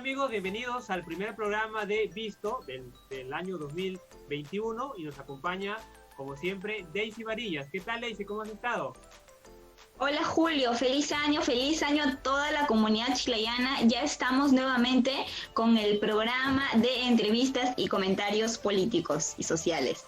amigos? Bienvenidos al primer programa de Visto del año 2021 y nos acompaña, como siempre, Daisy Varillas. ¿Qué tal, Daisy? ¿Cómo has estado? Hola Julio, feliz año a toda la comunidad chilayana. Ya estamos nuevamente con el programa de entrevistas y comentarios políticos y sociales.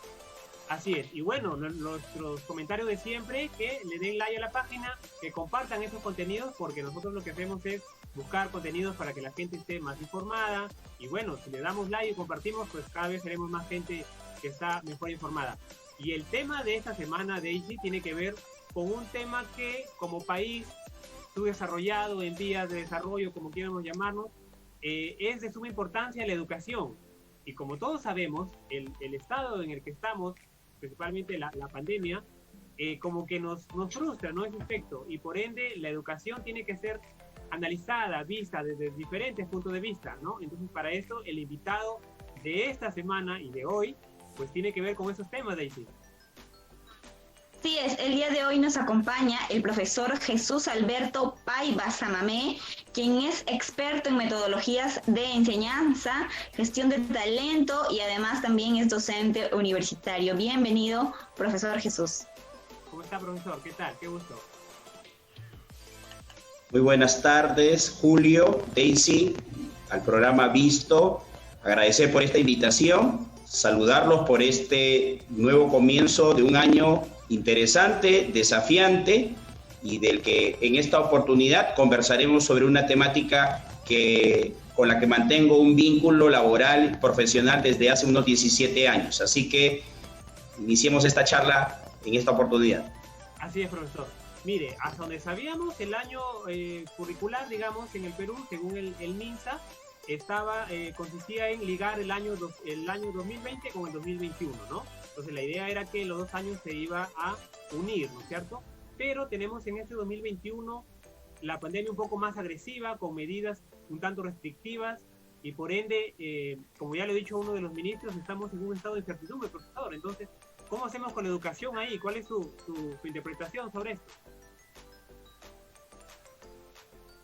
Así es, y bueno, nuestros comentarios de siempre, que le den like a la página, que compartan esos contenidos, porque nosotros lo que hacemos es buscar contenidos para que la gente esté más informada, y bueno, si le damos like y compartimos, pues cada vez seremos más gente que está mejor informada. Y el tema de esta semana, Daisy, tiene que ver con un tema que como país subdesarrollado, en vías de desarrollo, como quieramos llamarnos, es de suma importancia la educación. Y como todos sabemos, el estado en el que estamos, principalmente la pandemia, como que nos frustra, ¿no? Ese efecto, y por ende la educación tiene que ser analizada, vista desde diferentes puntos de vista, ¿no? Entonces para eso el invitado de esta semana y de hoy, pues tiene que ver con esos temas, Daisy. Sí, el día de hoy nos acompaña el profesor Jesús Alberto Paiva Samamé, quien es experto en metodologías de enseñanza, gestión de talento y además también es docente universitario. Bienvenido, profesor Jesús. ¿Cómo está, profesor? ¿Qué tal? Qué gusto. Muy buenas tardes, Julio, Daisy, al programa Visto. Agradecer por esta invitación, saludarlos por este nuevo comienzo de un año interesante, desafiante, y del que en esta oportunidad conversaremos sobre una temática con la que mantengo un vínculo laboral, profesional desde hace unos 17 años. Así que iniciemos esta charla en esta oportunidad. Así es, profesor. Mire, hasta donde sabíamos, el año curricular, digamos, en el Perú, según el MINSA, consistía en ligar el año 2020 con el 2021, ¿no? Entonces la idea era que los 2 años se iba a unir, ¿no es cierto? Pero tenemos en este 2021 la pandemia un poco más agresiva, con medidas un tanto restrictivas, y por ende, como ya lo he dicho a uno de los ministros, estamos en un estado de incertidumbre, profesor. Entonces, ¿cómo hacemos con la educación ahí? ¿Cuál es su interpretación sobre esto?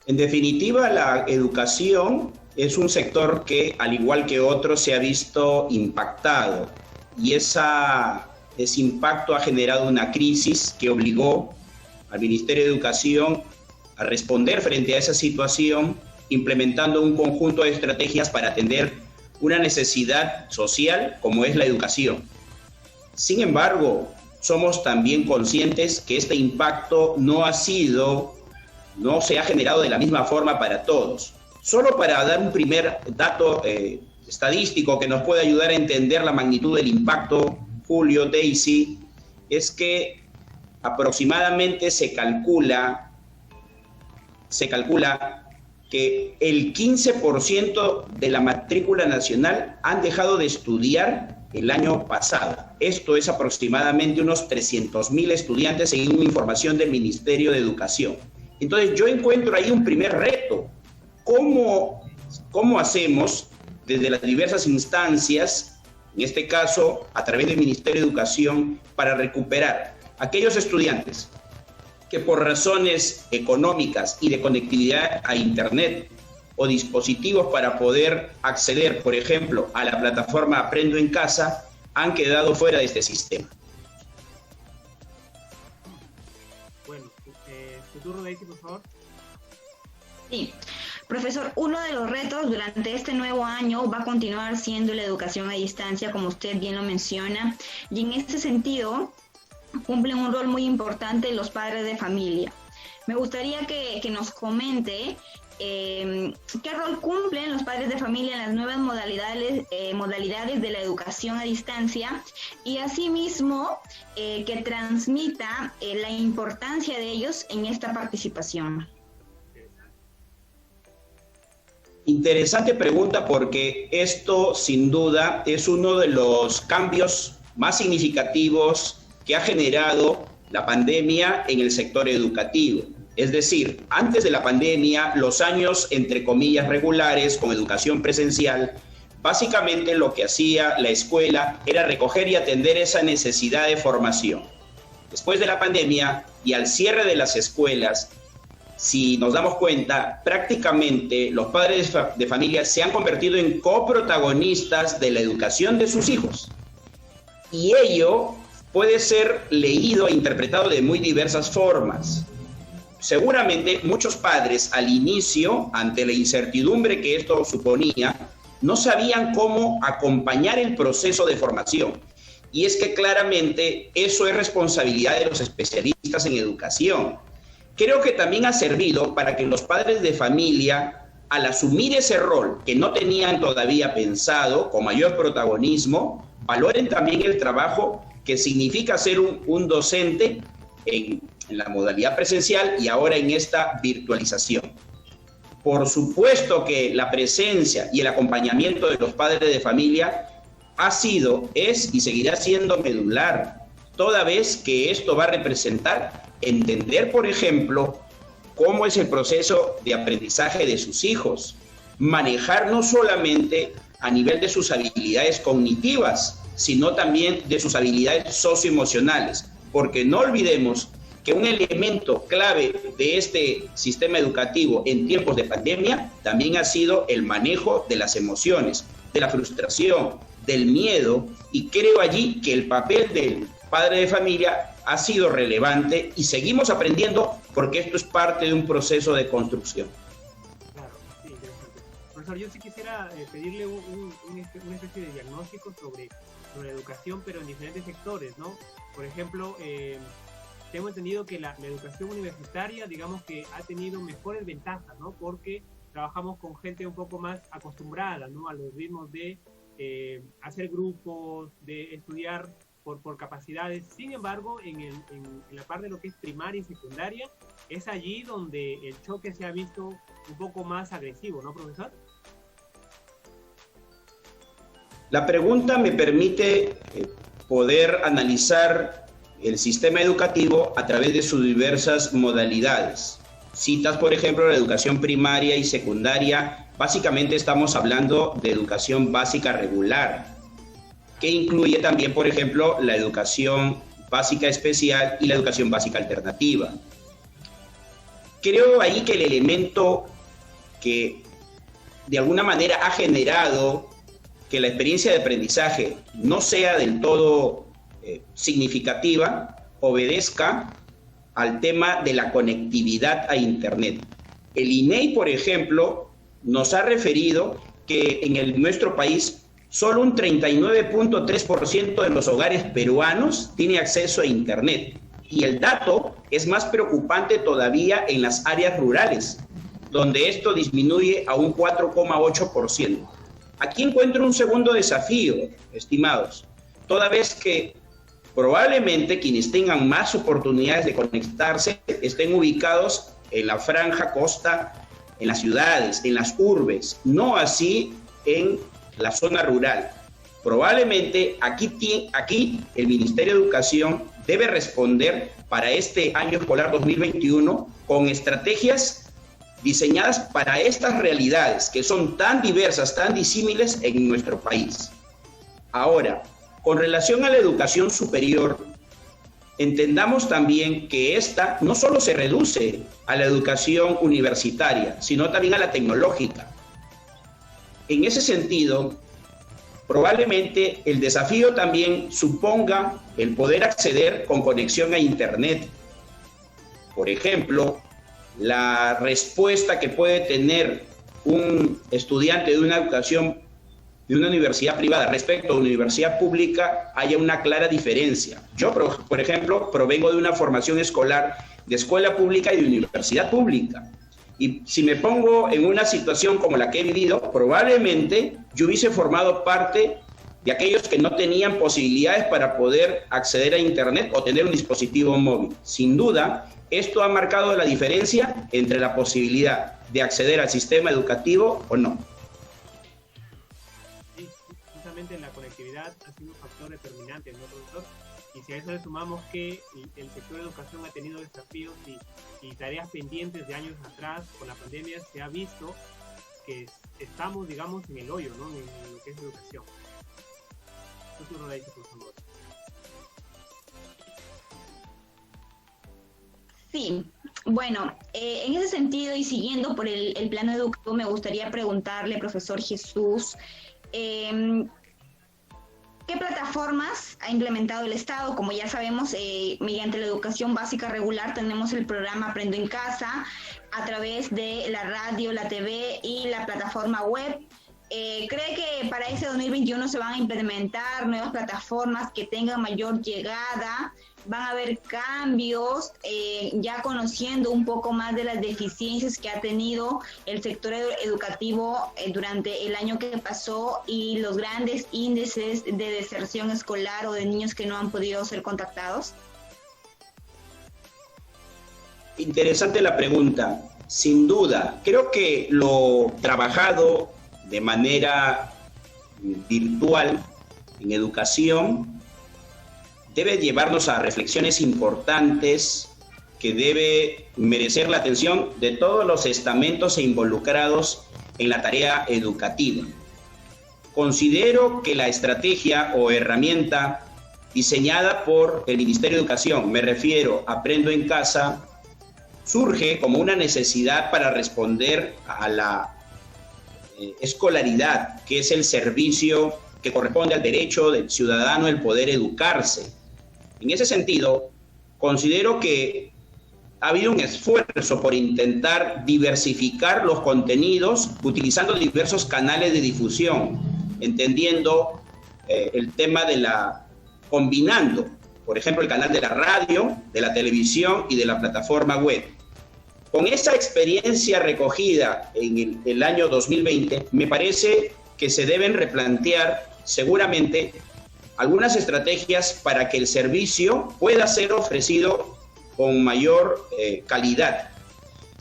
En definitiva, la educación es un sector que, al igual que otros, se ha visto impactado. Y ese impacto ha generado una crisis que obligó al Ministerio de Educación a responder frente a esa situación, implementando un conjunto de estrategias para atender una necesidad social como es la educación. Sin embargo, somos también conscientes que este impacto no se ha generado de la misma forma para todos. Solo para dar un primer dato estadístico que nos puede ayudar a entender la magnitud del impacto, Julio, Daisy, es que aproximadamente se calcula que el 15% de la matrícula nacional han dejado de estudiar el año pasado. Esto es aproximadamente unos 300.000 estudiantes según una información del Ministerio de Educación. Entonces yo encuentro ahí un primer reto. ¿Cómo hacemos desde las diversas instancias, en este caso a través del Ministerio de Educación, para recuperar aquellos estudiantes que por razones económicas y de conectividad a Internet o dispositivos para poder acceder, por ejemplo, a la plataforma Aprendo en Casa, han quedado fuera de este sistema? Bueno, tu turno, Daisy, por favor. Sí. Profesor, uno de los retos durante este nuevo año va a continuar siendo la educación a distancia, como usted bien lo menciona, y en este sentido cumplen un rol muy importante los padres de familia. Me gustaría que nos comente qué rol cumplen los padres de familia en las nuevas modalidades de la educación a distancia y asimismo que transmita la importancia de ellos en esta participación. Interesante pregunta, porque esto sin duda es uno de los cambios más significativos que ha generado la pandemia en el sector educativo. Es decir, antes de la pandemia, los años entre comillas regulares con educación presencial, básicamente lo que hacía la escuela era recoger y atender esa necesidad de formación. Después de la pandemia y al cierre de las escuelas, si nos damos cuenta, prácticamente los padres de familia se han convertido en coprotagonistas de la educación de sus hijos. Y ello puede ser leído e interpretado de muy diversas formas. Seguramente muchos padres al inicio, ante la incertidumbre que esto suponía, no sabían cómo acompañar el proceso de formación. Y es que claramente eso es responsabilidad de los especialistas en educación. Creo que también ha servido para que los padres de familia, al asumir ese rol que no tenían todavía pensado, con mayor protagonismo, valoren también el trabajo que significa ser un docente en la modalidad presencial y ahora en esta virtualización. Por supuesto que la presencia y el acompañamiento de los padres de familia ha sido, es y seguirá siendo medular, toda vez que esto va a representar entender, por ejemplo, cómo es el proceso de aprendizaje de sus hijos, manejar no solamente a nivel de sus habilidades cognitivas, sino también de sus habilidades socioemocionales, porque no olvidemos que un elemento clave de este sistema educativo en tiempos de pandemia también ha sido el manejo de las emociones, de la frustración, del miedo, y creo allí que el papel del padre de familia ha sido relevante y seguimos aprendiendo porque esto es parte de un proceso de construcción. Claro, sí, interesante. Profesor, yo sí quisiera pedirle una especie de diagnóstico sobre la educación, pero en diferentes sectores, ¿no? Por ejemplo, tengo entendido que la educación universitaria, digamos que ha tenido mejores ventajas, ¿no? Porque trabajamos con gente un poco más acostumbrada, ¿no? A los ritmos de hacer grupos, de estudiar por capacidades. Sin embargo, en la parte de lo que es primaria y secundaria, es allí donde el choque se ha visto un poco más agresivo, ¿no, profesor? La pregunta me permite poder analizar el sistema educativo a través de sus diversas modalidades. Citas, por ejemplo, la educación primaria y secundaria. Básicamente estamos hablando de educación básica regular, que incluye también, por ejemplo, la educación básica especial y la educación básica alternativa. Creo ahí que el elemento que de alguna manera ha generado que la experiencia de aprendizaje no sea del todo significativa, obedezca al tema de la conectividad a Internet. El INEI, por ejemplo, nos ha referido que en nuestro país solo un 39.3% de los hogares peruanos tiene acceso a Internet. Y el dato es más preocupante todavía en las áreas rurales, donde esto disminuye a un 4,8%. Aquí encuentro un segundo desafío, estimados, toda vez que probablemente quienes tengan más oportunidades de conectarse estén ubicados en la franja costa, en las ciudades, en las urbes, no así en la zona rural. Probablemente aquí el Ministerio de Educación debe responder para este año escolar 2021 con estrategias diseñadas para estas realidades que son tan diversas, tan disímiles en nuestro país. Ahora, con relación a la educación superior, entendamos también que esta no solo se reduce a la educación universitaria, sino también a la tecnológica. En ese sentido, probablemente el desafío también suponga el poder acceder con conexión a Internet. Por ejemplo, la respuesta que puede tener un estudiante de una educación de una universidad privada respecto a una universidad pública haya una clara diferencia. Yo, por ejemplo, provengo de una formación escolar de escuela pública y de universidad pública. Y si me pongo en una situación como la que he vivido, probablemente yo hubiese formado parte de aquellos que no tenían posibilidades para poder acceder a Internet o tener un dispositivo móvil. Sin duda, esto ha marcado la diferencia entre la posibilidad de acceder al sistema educativo o no. Sí, justamente la conectividad ha sido un factor determinante, ¿no, profesor? Y si a eso le sumamos que el sector de educación ha tenido desafíos y tareas pendientes de años atrás, con la pandemia se ha visto que estamos, digamos, en el hoyo, ¿no? En lo que es educación. ¿Qué tú lo dices, por favor? Sí, Bueno, en ese sentido y siguiendo por el plano educativo, me gustaría preguntarle, profesor Jesús, ¿qué plataformas ha implementado el Estado? Como ya sabemos, mediante la educación básica regular tenemos el programa Aprendo en Casa a través de la radio, la TV y la plataforma web. ¿Cree que para ese 2021 se van a implementar nuevas plataformas que tengan mayor llegada? ¿Van a haber cambios, ya conociendo un poco más de las deficiencias que ha tenido el sector educativo durante el año que pasó y los grandes índices de deserción escolar o de niños que no han podido ser contactados? Interesante la pregunta. Sin duda, creo que lo trabajado de manera virtual en educación debe llevarnos a reflexiones importantes que debe merecer la atención de todos los estamentos e involucrados en la tarea educativa. Considero que la estrategia o herramienta diseñada por el Ministerio de Educación, me refiero a Aprendo en Casa, surge como una necesidad para responder a la escolaridad, que es el servicio que corresponde al derecho del ciudadano el poder educarse. En ese sentido, considero que ha habido un esfuerzo por intentar diversificar los contenidos utilizando diversos canales de difusión, entendiendo el tema de combinando, por ejemplo, el canal de la radio, de la televisión y de la plataforma web. Con esa experiencia recogida en el año 2020, me parece que se deben replantear seguramente algunas estrategias para que el servicio pueda ser ofrecido con mayor calidad.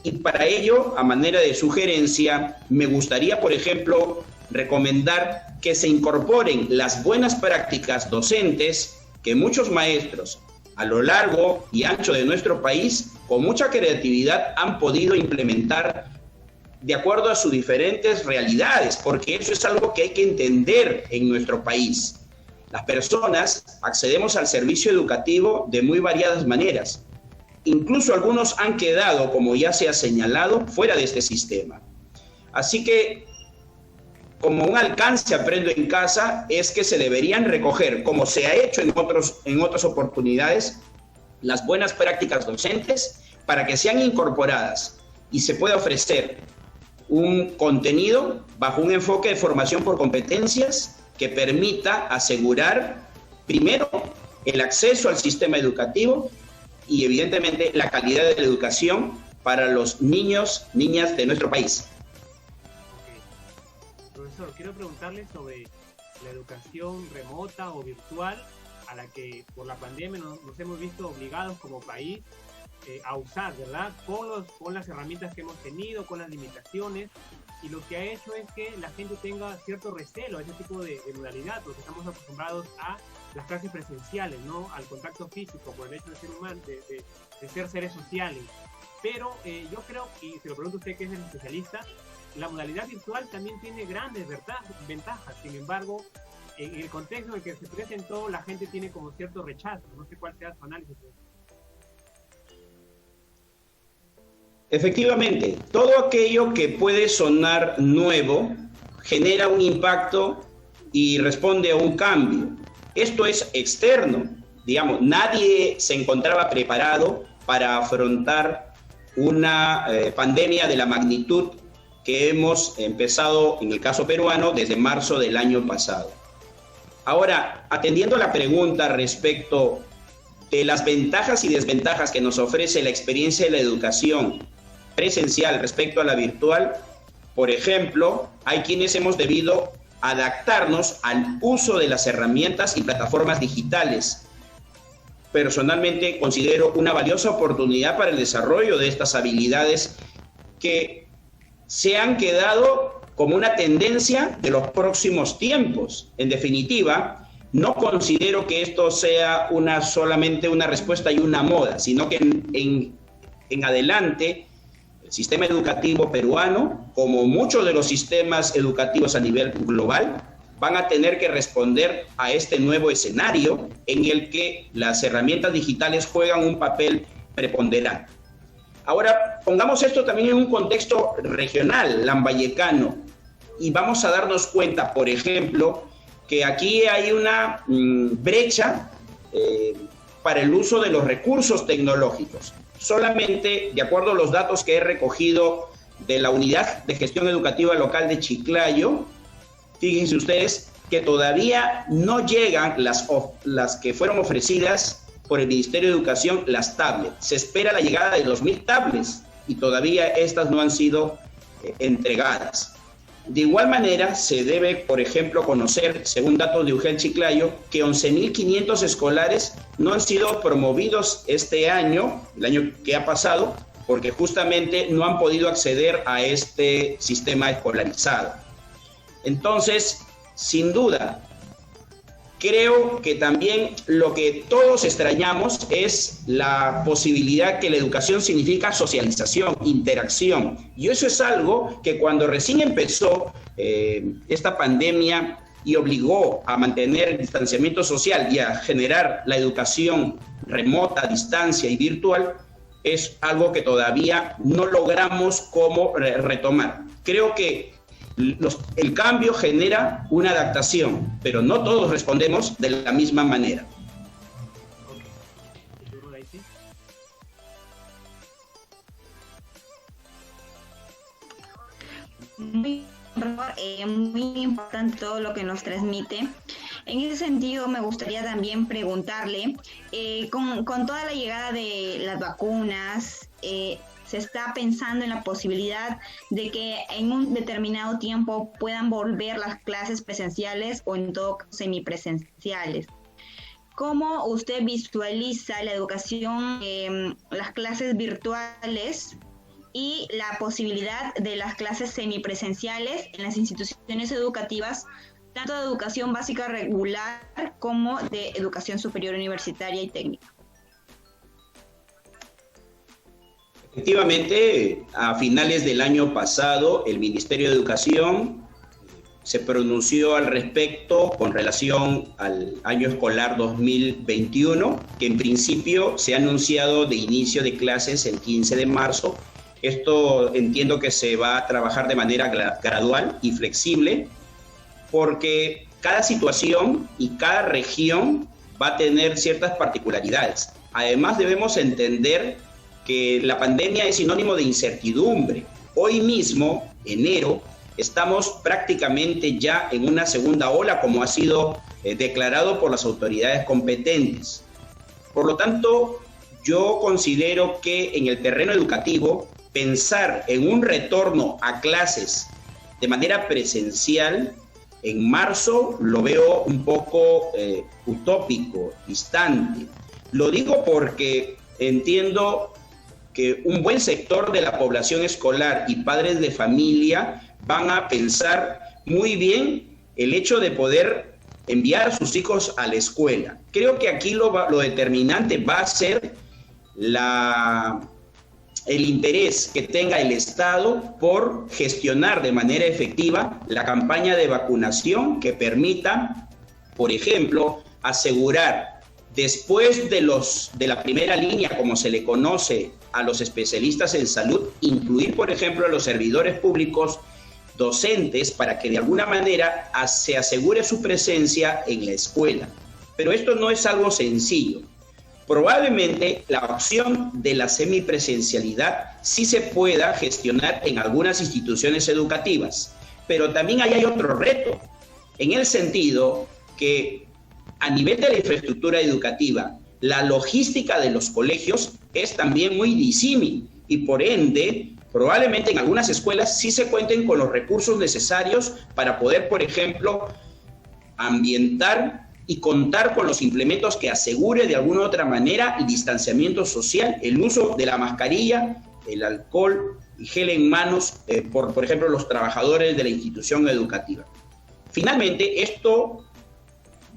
Y para ello, a manera de sugerencia, me gustaría, por ejemplo, recomendar que se incorporen las buenas prácticas docentes que muchos maestros a lo largo y ancho de nuestro país, con mucha creatividad, han podido implementar de acuerdo a sus diferentes realidades, porque eso es algo que hay que entender en nuestro país. Las personas accedemos al servicio educativo de muy variadas maneras. Incluso algunos han quedado, como ya se ha señalado, fuera de este sistema. Así que, como un alcance Aprendo en Casa, es que se deberían recoger, como se ha hecho en otras oportunidades, las buenas prácticas docentes para que sean incorporadas y se pueda ofrecer un contenido bajo un enfoque de formación por competencias que permita asegurar, primero, el acceso al sistema educativo y, evidentemente, la calidad de la educación para los niños, niñas de nuestro país. Profesor, quiero preguntarle sobre la educación remota o virtual a la que por la pandemia nos hemos visto obligados como país a usar, ¿verdad? Con las herramientas que hemos tenido, con las limitaciones, y lo que ha hecho es que la gente tenga cierto recelo a ese tipo de modalidad, porque estamos acostumbrados a las clases presenciales, ¿no? Al contacto físico por el hecho de ser humano, de ser seres sociales. Pero yo creo, y se lo pregunto a usted que es el especialista, la modalidad virtual también tiene grandes ventajas. Sin embargo, en el contexto en el que se presentó, la gente tiene como cierto rechazo. No sé cuál sea su análisis. Efectivamente, todo aquello que puede sonar nuevo genera un impacto y responde a un cambio. Esto es externo, digamos, nadie se encontraba preparado para afrontar una pandemia de la magnitud que hemos empezado en el caso peruano desde marzo del año pasado. Ahora, atendiendo a la pregunta respecto de las ventajas y desventajas que nos ofrece la experiencia de la educación presencial respecto a la virtual, por ejemplo, hay quienes hemos debido adaptarnos al uso de las herramientas y plataformas digitales. Personalmente considero una valiosa oportunidad para el desarrollo de estas habilidades que se han quedado como una tendencia de los próximos tiempos. En definitiva, no considero que esto sea solamente una respuesta y una moda, sino que en adelante el sistema educativo peruano, como muchos de los sistemas educativos a nivel global, van a tener que responder a este nuevo escenario en el que las herramientas digitales juegan un papel preponderante. Ahora, pongamos esto también en un contexto regional, lambayecano, y vamos a darnos cuenta, por ejemplo, que aquí hay una brecha para el uso de los recursos tecnológicos. Solamente, de acuerdo a los datos que he recogido de la Unidad de Gestión Educativa Local de Chiclayo, fíjense ustedes que todavía no llegan las que fueron ofrecidas por el Ministerio de Educación, las tablets. Se espera la llegada de 2.000 tablets y todavía estas no han sido entregadas. De igual manera, se debe, por ejemplo, conocer, según datos de UGEL Chiclayo, que 11.500 escolares no han sido promovidos este año, el año que ha pasado, porque justamente no han podido acceder a este sistema escolarizado. Entonces, sin duda, creo que también lo que todos extrañamos es la posibilidad que la educación significa socialización, interacción. Y eso es algo que cuando recién empezó esta pandemia y obligó a mantener el distanciamiento social y a generar la educación remota, a distancia y virtual, es algo que todavía no logramos cómo retomar. Creo que el cambio genera una adaptación, pero no todos respondemos de la misma manera. Muy importante todo lo que nos transmite. En ese sentido, me gustaría también preguntarle, con toda la llegada de las vacunas, se está pensando en la posibilidad de que en un determinado tiempo puedan volver las clases presenciales o en todo caso semipresenciales. ¿Cómo usted visualiza la educación, las clases virtuales y la posibilidad de las clases semipresenciales en las instituciones educativas, tanto de educación básica regular como de educación superior universitaria y técnica? Efectivamente, a finales del año pasado, el Ministerio de Educación se pronunció al respecto con relación al año escolar 2021, que en principio se ha anunciado de inicio de clases el 15 de marzo. Esto entiendo que se va a trabajar de manera gradual y flexible, porque cada situación y cada región va a tener ciertas particularidades. Además, debemos entender que la pandemia es sinónimo de incertidumbre. Hoy mismo, enero, estamos prácticamente ya en una segunda ola, como ha sido declarado por las autoridades competentes. Por lo tanto, yo considero que en el terreno educativo, pensar en un retorno a clases de manera presencial en marzo lo veo un poco utópico, distante. Lo digo porque entiendo que un buen sector de la población escolar y padres de familia van a pensar muy bien el hecho de poder enviar a sus hijos a la escuela. Creo que aquí lo determinante va a ser el interés que tenga el Estado por gestionar de manera efectiva la campaña de vacunación que permita, por ejemplo, asegurar después de la primera línea, como se le conoce a los especialistas en salud, incluir, por ejemplo, a los servidores públicos docentes para que de alguna manera se asegure su presencia en la escuela. Pero esto no es algo sencillo. Probablemente la opción de la semipresencialidad sí se pueda gestionar en algunas instituciones educativas, pero también ahí hay otro reto, en el sentido que a nivel de la infraestructura educativa, la logística de los colegios es también muy disímil y por ende, probablemente en algunas escuelas sí se cuenten con los recursos necesarios para poder, por ejemplo, ambientar y contar con los implementos que asegure de alguna u otra manera el distanciamiento social, el uso de la mascarilla, el alcohol y gel en manos, por ejemplo, los trabajadores de la institución educativa. Finalmente, esto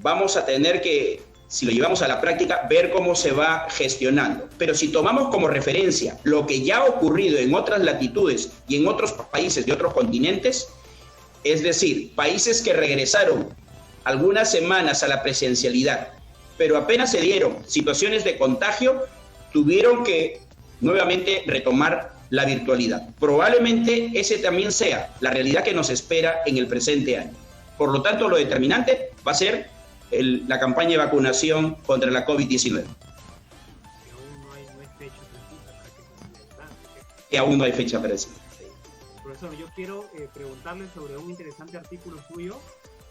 vamos a tener que, si lo llevamos a la práctica, ver cómo se va gestionando. Pero si tomamos como referencia lo que ya ha ocurrido en otras latitudes y en otros países de otros continentes, es decir, países que regresaron algunas semanas a la presencialidad, pero apenas se dieron situaciones de contagio, tuvieron que nuevamente retomar la virtualidad. Probablemente ese también sea la realidad que nos espera en el presente año. Por lo tanto, lo determinante va a ser la campaña de vacunación contra la COVID-19. Que aún no hay fecha precisa. Profesor, yo quiero preguntarle sobre un interesante artículo suyo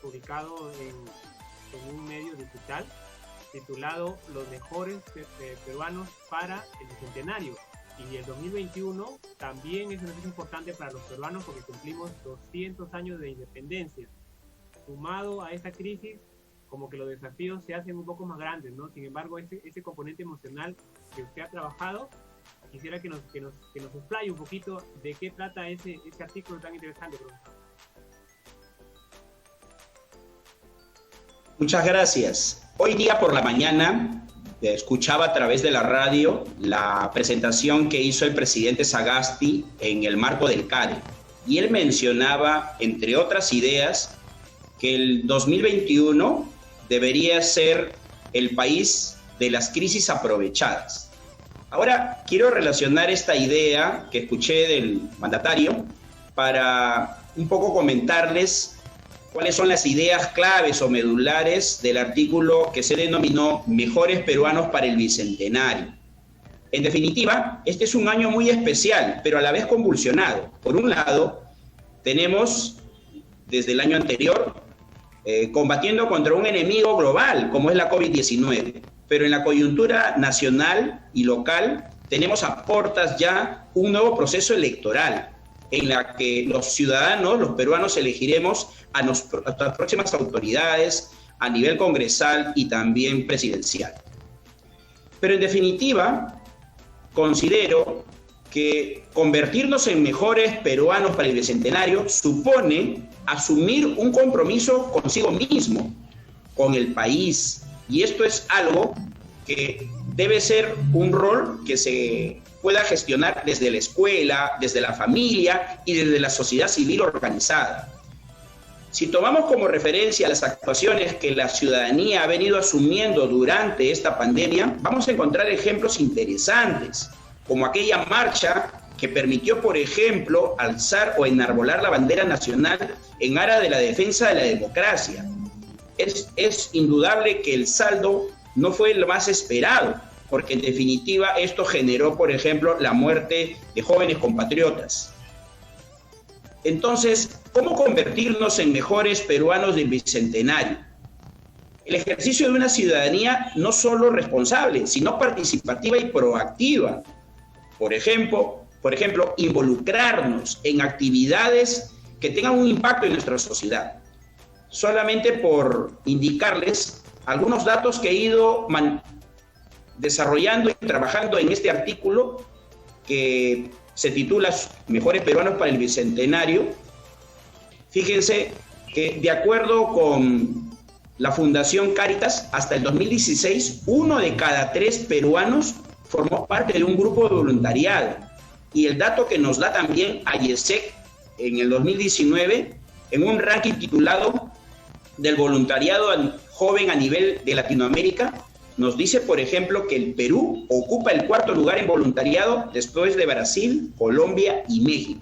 publicado en un medio digital titulado Los mejores peruanos para el Bicentenario. Y el 2021 también es una fecha importante para los peruanos porque cumplimos 200 años de independencia. Sumado a esta crisis, como que los desafíos se hacen un poco más grandes, ¿no? Sin embargo, ese componente emocional que usted ha trabajado, quisiera que nos explaye un poquito de qué trata ese artículo tan interesante, profesor. Muchas gracias. Hoy día por la mañana escuchaba a través de la radio la presentación que hizo el presidente Sagasti en el marco del CADE. Y él mencionaba, entre otras ideas, que el 2021 debería ser el país de las crisis aprovechadas. Ahora quiero relacionar esta idea que escuché del mandatario para un poco comentarles cuáles son las ideas claves o medulares del artículo que se denominó Mejores Peruanos para el Bicentenario. En definitiva, este es un año muy especial, pero a la vez convulsionado. Por un lado, tenemos desde el año anterior combatiendo contra un enemigo global como es la COVID-19, pero en la coyuntura nacional y local tenemos a puertas ya un nuevo proceso electoral en la que los ciudadanos, los peruanos, elegiremos a nuestras próximas autoridades a nivel congresal y también presidencial. Pero en definitiva, considero que convertirnos en mejores peruanos para el Bicentenario supone asumir un compromiso consigo mismo, con el país. Y esto es algo que debe ser un rol que se pueda gestionar desde la escuela, desde la familia y desde la sociedad civil organizada. Si tomamos como referencia las actuaciones que la ciudadanía ha venido asumiendo durante esta pandemia, vamos a encontrar ejemplos interesantes, como aquella marcha que permitió, por ejemplo, alzar o enarbolar la bandera nacional en aras de la defensa de la democracia. Es indudable que el saldo no fue lo más esperado, porque en definitiva esto generó, por ejemplo, la muerte de jóvenes compatriotas. Entonces, ¿cómo convertirnos en mejores peruanos del Bicentenario? El ejercicio de una ciudadanía no solo responsable, sino participativa y proactiva. Por ejemplo, involucrarnos en actividades que tengan un impacto en nuestra sociedad. Solamente por indicarles algunos datos que he ido desarrollando y trabajando en este artículo que se titula Mejores Peruanos para el Bicentenario. Fíjense que de acuerdo con la Fundación Cáritas, hasta el 2016, 1 de cada 3 peruanos formó parte de un grupo de voluntariado. Y el dato que nos da también AIESEC en el 2019, en un ranking titulado del voluntariado joven a nivel de Latinoamérica, nos dice, por ejemplo, que el Perú ocupa el 4º lugar en voluntariado después de Brasil, Colombia y México.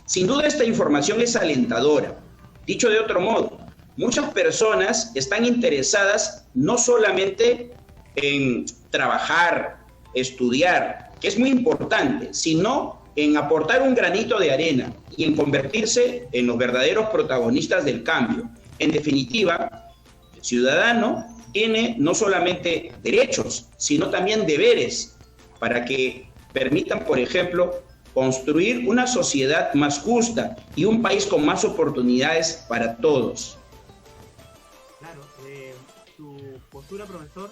Sin duda esta información es alentadora. Dicho de otro modo, muchas personas están interesadas no solamente en trabajar, estudiar, que es muy importante, sino en aportar un granito de arena y en convertirse en los verdaderos protagonistas del cambio. En definitiva, el ciudadano tiene no solamente derechos, sino también deberes para que permitan, por ejemplo, construir una sociedad más justa y un país con más oportunidades para todos. Claro, su postura, profesor,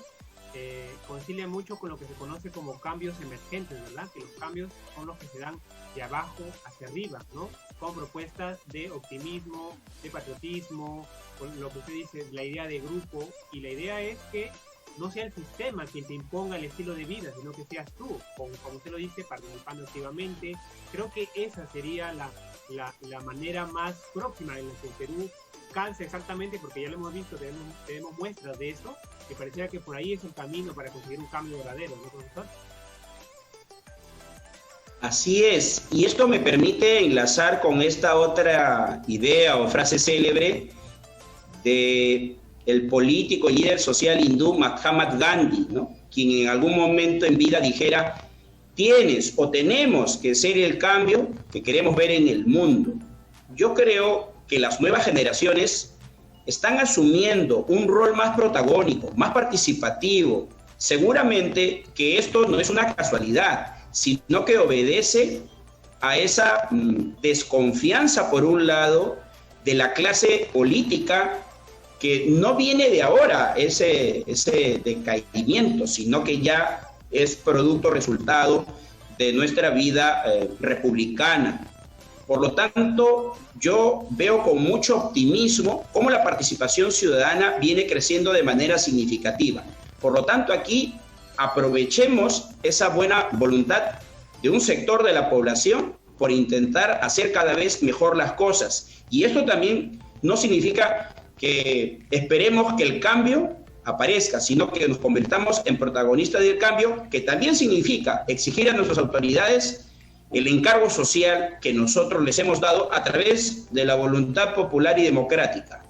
concilia mucho con lo que se conoce como cambios emergentes, ¿verdad? Que los cambios son los que se dan de abajo hacia arriba, ¿no? Con propuestas de optimismo, de patriotismo, con lo que usted dice, la idea de grupo, y la idea es que no sea el sistema quien te imponga el estilo de vida, sino que seas tú, como usted lo dice, participando activamente. Creo que esa sería la manera más próxima en la que el Perú calza exactamente, porque ya lo hemos visto, tenemos muestras de eso, que pareciera que por ahí es el camino para conseguir un cambio verdadero, ¿no, profesor? Así es, y esto me permite enlazar con esta otra idea o frase célebre de el político y líder social hindú Mahatma Gandhi, ¿no? Quien en algún momento en vida dijera: tienes o tenemos que ser el cambio que queremos ver en el mundo. Yo creo que las nuevas generaciones están asumiendo un rol más protagónico, más participativo. Seguramente que esto no es una casualidad, sino que obedece a esa desconfianza, por un lado, de la clase política, que no viene de ahora ese decaimiento, sino que ya es producto, resultado de nuestra vida republicana. Por lo tanto, yo veo con mucho optimismo cómo la participación ciudadana viene creciendo de manera significativa. Por lo tanto, aquí aprovechemos esa buena voluntad de un sector de la población por intentar hacer cada vez mejor las cosas. Y esto también no significa que esperemos que el cambio aparezca, sino que nos convirtamos en protagonistas del cambio, que también significa exigir a nuestras autoridades el encargo social que nosotros les hemos dado a través de la voluntad popular y democrática.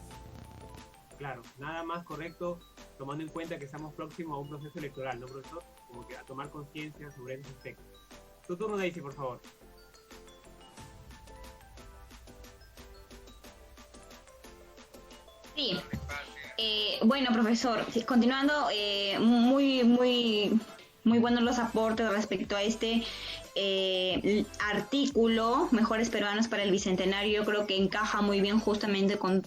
Claro, nada más correcto, tomando en cuenta que estamos próximos a un proceso electoral, ¿no, profesor? Como que a tomar conciencia sobre ese aspecto. Tu turno, Daisy, por favor. Sí. Bueno, profesor, continuando, muy buenos los aportes respecto a este artículo, Mejores Peruanos para el Bicentenario. Yo creo que encaja muy bien justamente con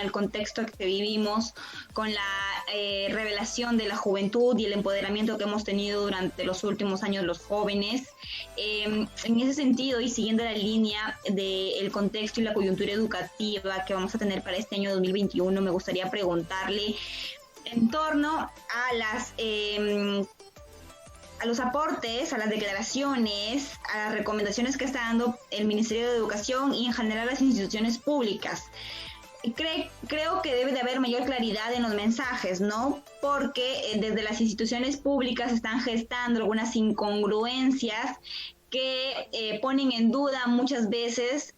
el contexto que vivimos, con la revelación de la juventud y el empoderamiento que hemos tenido durante los últimos años los jóvenes. En ese sentido, y siguiendo la línea del contexto y la coyuntura educativa que vamos a tener para este año 2021, me gustaría preguntarle en torno a los aportes, a las declaraciones, a las recomendaciones que está dando el Ministerio de Educación y en general las instituciones públicas. Creo que debe de haber mayor claridad en los mensajes, ¿no? Porque desde las instituciones públicas están gestando algunas incongruencias que ponen en duda muchas veces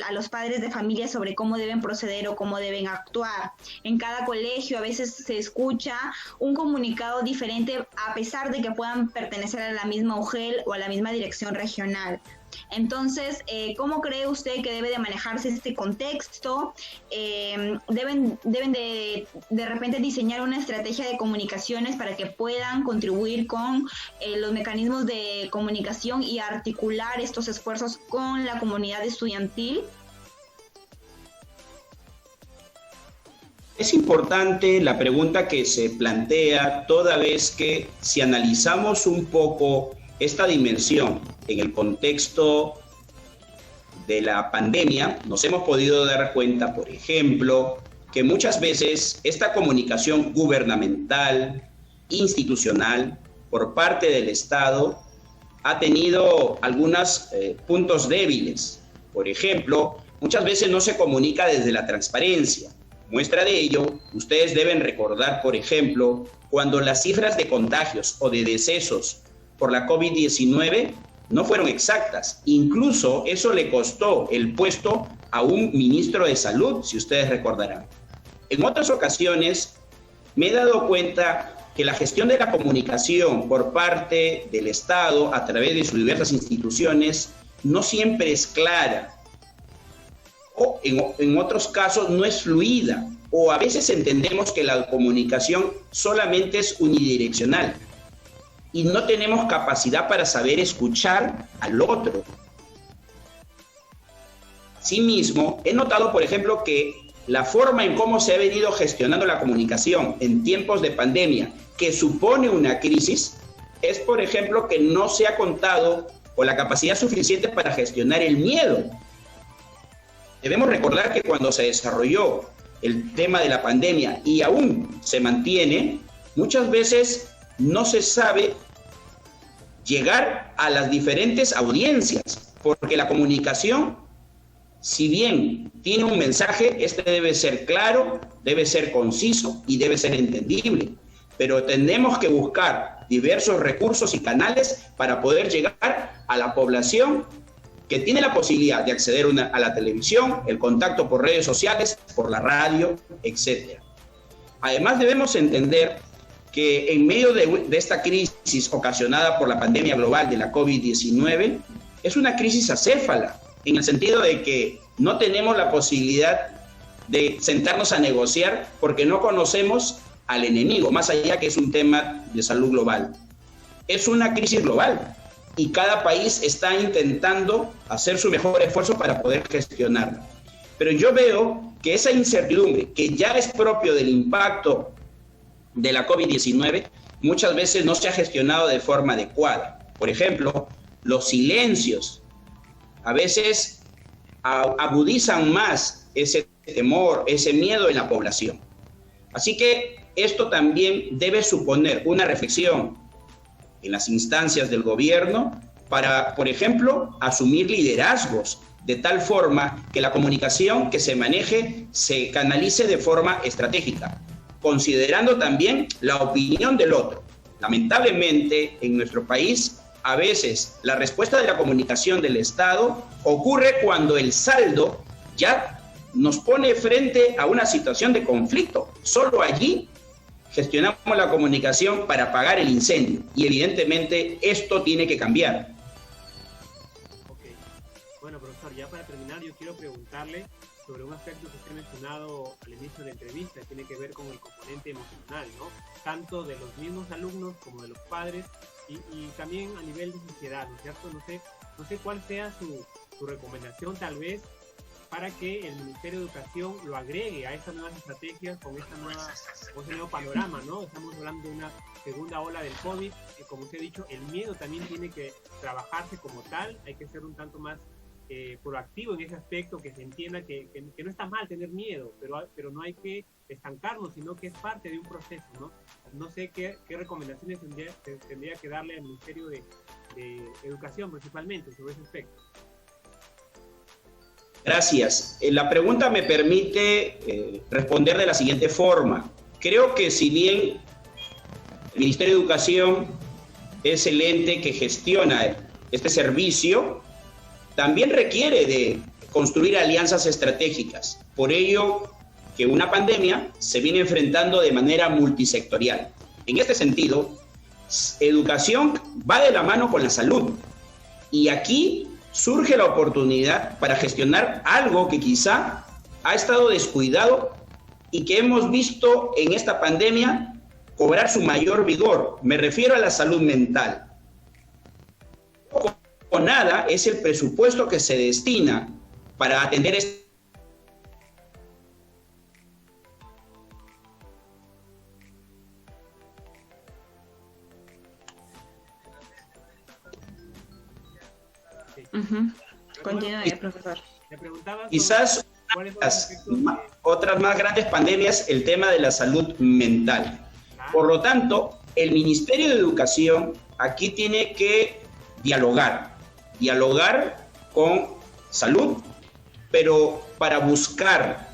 a los padres de familia sobre cómo deben proceder o cómo deben actuar. En cada colegio a veces se escucha un comunicado diferente a pesar de que puedan pertenecer a la misma UGEL o a la misma dirección regional. Entonces, ¿cómo cree usted que debe de manejarse este contexto? ¿Deben de repente diseñar una estrategia de comunicaciones para que puedan contribuir con los mecanismos de comunicación y articular estos esfuerzos con la comunidad estudiantil? Es importante la pregunta que se plantea, toda vez que si analizamos un poco esta dimensión en el contexto de la pandemia, nos hemos podido dar cuenta, por ejemplo, que muchas veces esta comunicación gubernamental, institucional, por parte del Estado, ha tenido algunos puntos débiles. Por ejemplo, muchas veces no se comunica desde la transparencia. Muestra de ello, ustedes deben recordar, por ejemplo, cuando las cifras de contagios o de decesos por la COVID-19 no fueron exactas. Incluso eso le costó el puesto a un ministro de Salud, si ustedes recordarán. En otras ocasiones me he dado cuenta que la gestión de la comunicación por parte del Estado a través de sus diversas instituciones no siempre es clara, o en otros casos no es fluida, o a veces entendemos que la comunicación solamente es unidireccional y no tenemos capacidad para saber escuchar al otro. Asimismo, he notado, por ejemplo, que la forma en cómo se ha venido gestionando la comunicación en tiempos de pandemia, que supone una crisis, es, por ejemplo, que no se ha contado con la capacidad suficiente para gestionar el miedo. Debemos recordar que cuando se desarrolló el tema de la pandemia y aún se mantiene, muchas veces no se sabe llegar a las diferentes audiencias, porque la comunicación, si bien tiene un mensaje, este debe ser claro, debe ser conciso y debe ser entendible, pero tenemos que buscar diversos recursos y canales para poder llegar a la población que tiene la posibilidad de acceder a la televisión, el contacto por redes sociales, por la radio, etc. Además, debemos entender que en medio de esta crisis ocasionada por la pandemia global de la COVID-19, es una crisis acéfala, en el sentido de que no tenemos la posibilidad de sentarnos a negociar porque no conocemos al enemigo, más allá que es un tema de salud global. Es una crisis global y cada país está intentando hacer su mejor esfuerzo para poder gestionarla. Pero yo veo que esa incertidumbre, que ya es propio del impacto de la COVID-19, muchas veces no se ha gestionado de forma adecuada. Por ejemplo, los silencios a veces agudizan más ese temor, ese miedo en la población. Así que esto también debe suponer una reflexión en las instancias del gobierno para, por ejemplo, asumir liderazgos de tal forma que la comunicación que se maneje se canalice de forma estratégica, considerando también la opinión del otro. Lamentablemente, en nuestro país, a veces la respuesta de la comunicación del Estado ocurre cuando el saldo ya nos pone frente a una situación de conflicto. Solo allí gestionamos la comunicación para apagar el incendio y evidentemente esto tiene que cambiar. Okay. Bueno, profesor, ya para terminar yo quiero preguntarle sobre un aspecto que usted ha mencionado al inicio de la entrevista, que tiene que ver con el componente emocional, ¿no? Tanto de los mismos alumnos como de los padres y también a nivel de sociedad, ¿no es cierto? No sé cuál sea su recomendación tal vez para que el Ministerio de Educación lo agregue a estas nuevas estrategias con este nuevo panorama, ¿no? Estamos hablando de una segunda ola del COVID, como usted ha dicho, el miedo también tiene que trabajarse como tal, hay que ser un tanto más proactivo en ese aspecto, que se entienda que no está mal tener miedo, pero no hay que estancarnos, sino que es parte de un proceso, ¿no? No sé qué recomendaciones tendría que darle al Ministerio de Educación principalmente sobre ese aspecto. Gracias. La pregunta me permite responder de la siguiente forma. Creo que si bien el Ministerio de Educación es el ente que gestiona este servicio, también requiere de construir alianzas estratégicas. Por ello, que una pandemia se viene enfrentando de manera multisectorial. En este sentido, educación va de la mano con la salud. Y aquí surge la oportunidad para gestionar algo que quizá ha estado descuidado y que hemos visto en esta pandemia cobrar su mayor vigor. Me refiero a la salud mental. O nada es el presupuesto que se destina para atender este. Continúe, profesor. Me preguntaba quizás otras más grandes pandemias, el tema de la salud mental. Por lo tanto, el Ministerio de Educación aquí tiene que dialogar con salud, pero para buscar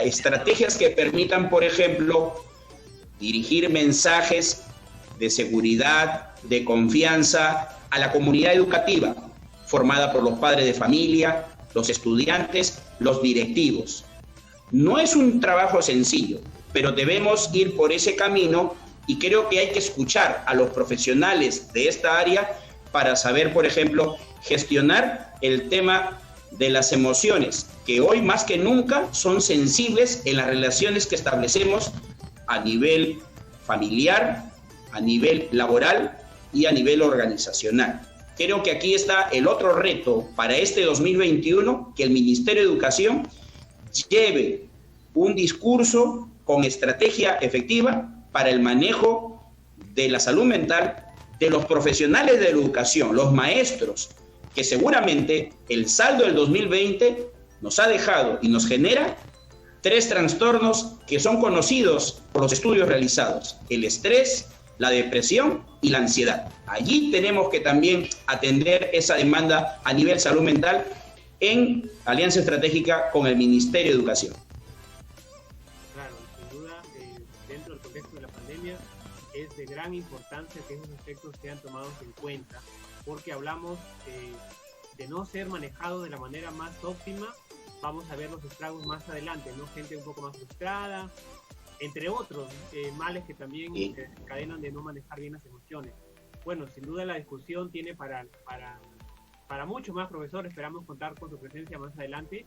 estrategias que permitan, por ejemplo, dirigir mensajes de seguridad, de confianza a la comunidad educativa, formada por los padres de familia, los estudiantes, los directivos. No es un trabajo sencillo, pero debemos ir por ese camino y creo que hay que escuchar a los profesionales de esta área para saber, por ejemplo, gestionar el tema de las emociones, que hoy más que nunca son sensibles en las relaciones que establecemos a nivel familiar, a nivel laboral y a nivel organizacional. Creo que aquí está el otro reto para este 2021, que el Ministerio de Educación lleve un discurso con estrategia efectiva para el manejo de la salud mental de los profesionales de la educación, los maestros, que seguramente el saldo del 2020 nos ha dejado y nos genera 3 trastornos que son conocidos por los estudios realizados: el estrés, la depresión y la ansiedad. Allí tenemos que también atender esa demanda a nivel salud mental en alianza estratégica con el Ministerio de Educación. Claro, sin duda, dentro del contexto de la pandemia es de gran importancia que esos aspectos sean tomados en cuenta, porque hablamos de no ser manejado de la manera más óptima. Vamos a ver los estragos más adelante, ¿no? Gente un poco más frustrada, entre otros males que también encadenan de no manejar bien las emociones. Bueno, sin duda la discusión tiene para mucho más, profesor. Esperamos contar con su presencia más adelante.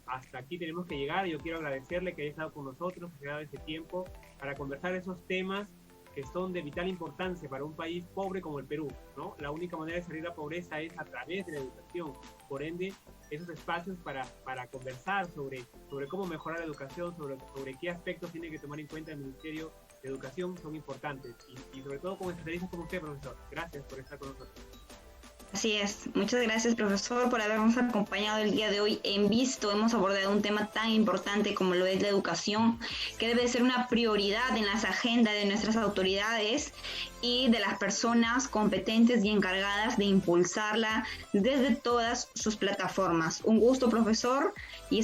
Hasta aquí tenemos que llegar. Yo quiero agradecerle que haya estado con nosotros, que se haya dado ese tiempo para conversar esos temas que son de vital importancia para un país pobre como el Perú, ¿no? La única manera de salir de la pobreza es a través de la educación. Por ende, esos espacios para conversar sobre cómo mejorar la educación, sobre qué aspectos tiene que tomar en cuenta el Ministerio de Educación son importantes. Y sobre todo con especialistas como usted, profesor. Gracias por estar con nosotros. Así es. Muchas gracias, profesor, por habernos acompañado el día de hoy en Visto. Hemos abordado un tema tan importante como lo es la educación, que debe ser una prioridad en las agendas de nuestras autoridades y de las personas competentes y encargadas de impulsarla desde todas sus plataformas. Un gusto, profesor, y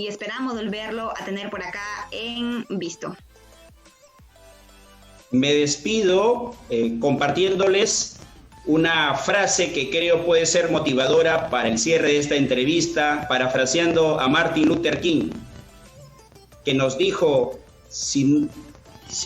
esperamos volverlo a tener por acá en Visto. Me despido compartiéndoles una frase que creo puede ser motivadora para el cierre de esta entrevista, parafraseando a Martin Luther King, que nos dijo: si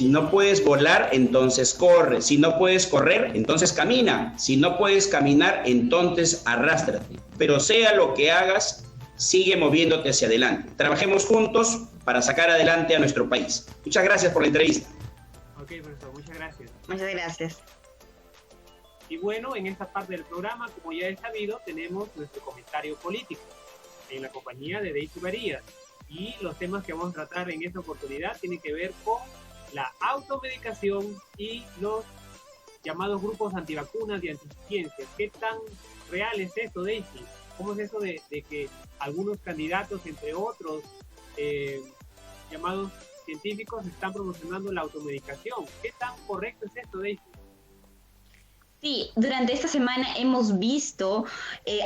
no puedes volar, entonces corre; si no puedes correr, entonces camina; si no puedes caminar, entonces arrástrate. Pero sea lo que hagas, sigue moviéndote hacia adelante. Trabajemos juntos para sacar adelante a nuestro país. Muchas gracias por la entrevista. Ok, profesor, muchas gracias. Muchas gracias. Y bueno, en esta parte del programa, como ya es sabido, tenemos nuestro comentario político en la compañía de Daisy Varías. Y los temas que vamos a tratar en esta oportunidad tienen que ver con la automedicación y los llamados grupos antivacunas y anticiencias. ¿Qué tan real es esto, Daisy? ¿Cómo es eso de que algunos candidatos, entre otros, llamados científicos, están promocionando la automedicación? ¿Qué tan correcto es esto, Daisy? Sí, durante esta semana hemos visto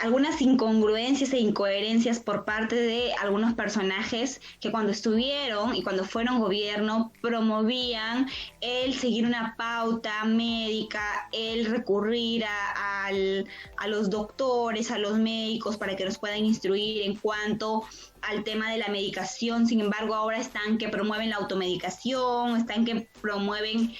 algunas incongruencias e incoherencias por parte de algunos personajes que cuando estuvieron y cuando fueron gobierno promovían el seguir una pauta médica, el recurrir a los doctores, a los médicos para que nos puedan instruir en cuanto al tema de la medicación. Sin embargo, ahora están que promueven la automedicación, están que promueven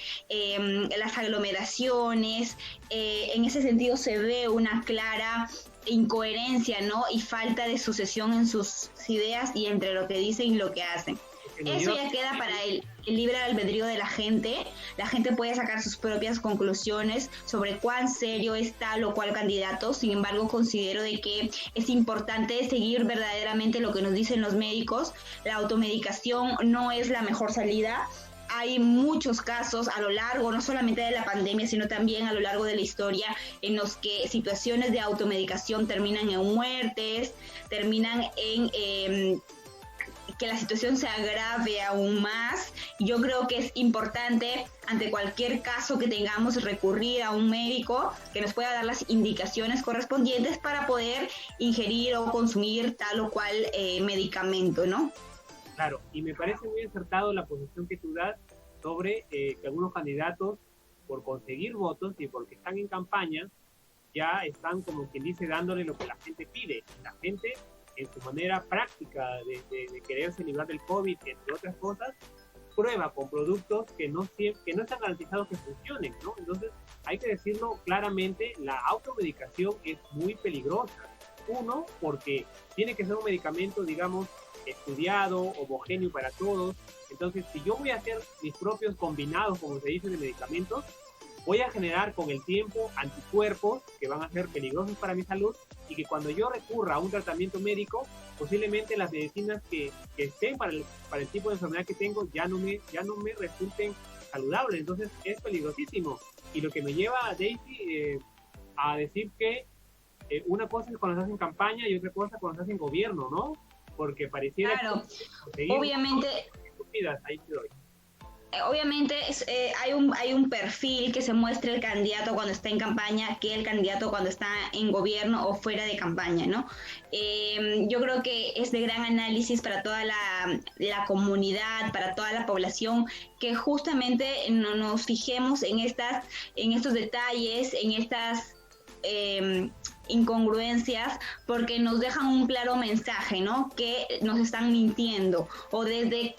las aglomeraciones. En ese sentido se ve una clara incoherencia, ¿no? Y falta de sucesión en sus ideas y entre lo que dicen y lo que hacen. Eso ya queda para el libre albedrío de la gente. La gente puede sacar sus propias conclusiones sobre cuán serio es tal o cual candidato. Sin embargo, considero de que es importante seguir verdaderamente lo que nos dicen los médicos. La automedicación no es la mejor salida. Hay muchos casos a lo largo, no solamente de la pandemia, sino también a lo largo de la historia, en los que situaciones de automedicación terminan en muertes, terminan en que la situación se agrave aún más. Yo creo que es importante, ante cualquier caso que tengamos, recurrir a un médico que nos pueda dar las indicaciones correspondientes para poder ingerir o consumir tal o cual medicamento, ¿no? Claro, y me parece muy acertado la posición que tú das sobre que algunos candidatos, por conseguir votos y porque están en campaña, ya están, como quien dice, dándole lo que la gente pide. La gente, en su manera práctica de quererse librar del COVID, entre otras cosas, prueba con productos que no están garantizados que funcionen, ¿no? Entonces, hay que decirlo claramente, la automedicación es muy peligrosa. Uno, porque tiene que ser un medicamento, digamos, estudiado, homogéneo para todos. Entonces, si yo voy a hacer mis propios combinados, como se dice, de medicamentos, voy a generar con el tiempo anticuerpos que van a ser peligrosos para mi salud y que cuando yo recurra a un tratamiento médico, posiblemente las medicinas que estén para el tipo de enfermedad que tengo ya no me resulten saludables. Entonces es peligrosísimo. Y lo que me lleva a Daisy a decir que una cosa es cuando se hace en campaña y otra cosa cuando se hace en gobierno, ¿no? Porque pareciera... Claro, obviamente... Ahí te doy. obviamente hay un perfil que se muestra el candidato cuando está en campaña que el candidato cuando está en gobierno o fuera de campaña, ¿no? Yo creo que es de gran análisis para toda la comunidad, para toda la población, que justamente nos fijemos en estos detalles, en estas incongruencias, porque nos dejan un claro mensaje, ¿no? Que nos están mintiendo, o desde